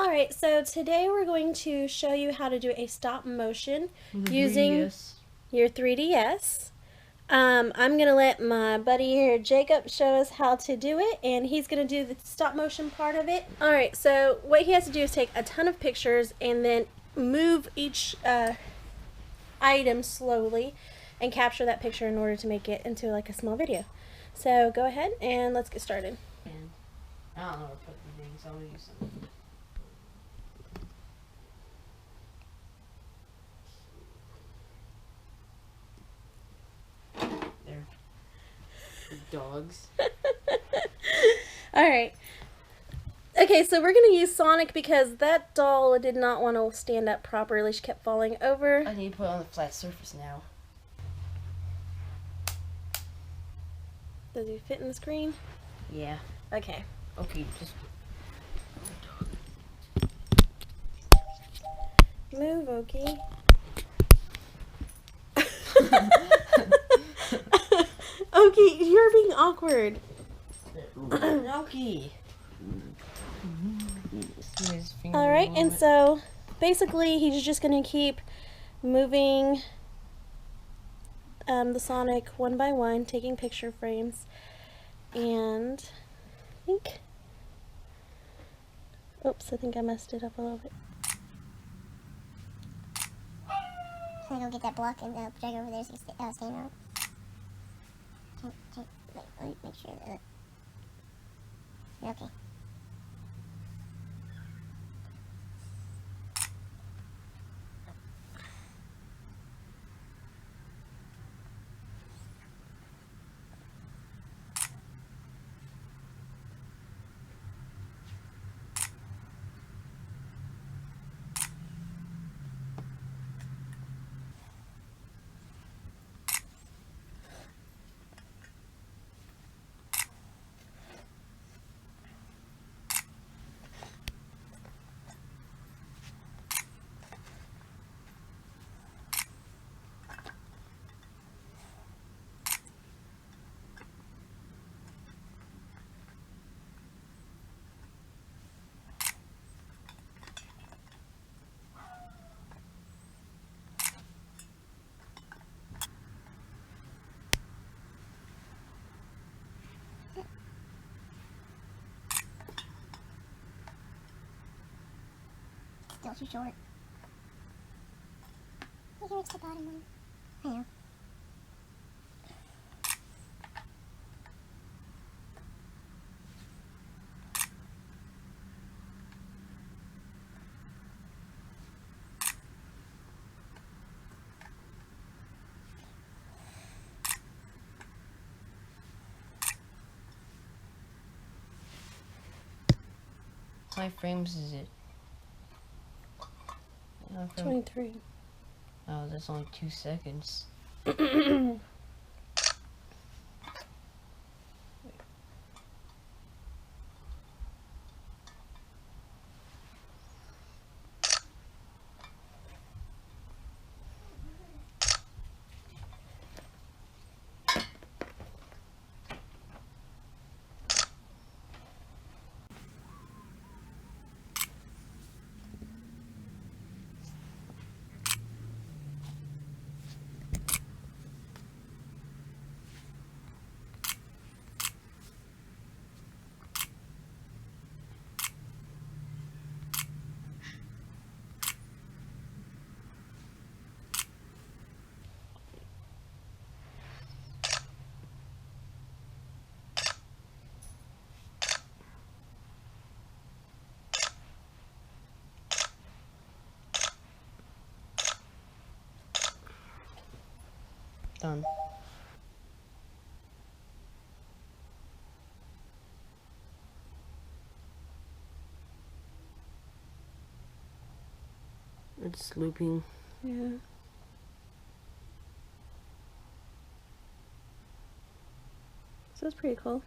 Alright, so today we're going to show you how to do a stop motion With a using 3DS. your 3DS. I'm going to let my buddy here, Jacob, show us how to do it, and he's going to do the stop motion part of it. Alright, so what he has to do is take a ton of pictures and then move each item slowly and capture that picture in order to make it into like a small video. So go ahead and let's get started. And I don't know where to put the things, so I'll use some. There. Dogs. Alright. Okay, so we're going to use Sonic because that doll did not want to stand up properly. She kept falling over. I need to put it on the flat surface now. Does he fit in the screen? Yeah. Okay. Okay, just Move, Okie. Okie, you're being awkward. okay. Alright, and so basically he's just going to keep moving the Sonic one by one, taking picture frames. And I think I messed it up a little bit. I'm gonna go get that block and drag it over there so you can stand on it. Wait, let me make sure that. Okay. Still too short. You can reach the bottom one. I know. How many frames is it? 23. Oh, that's only 2 seconds. Done. It's looping. Yeah. So that's pretty cool.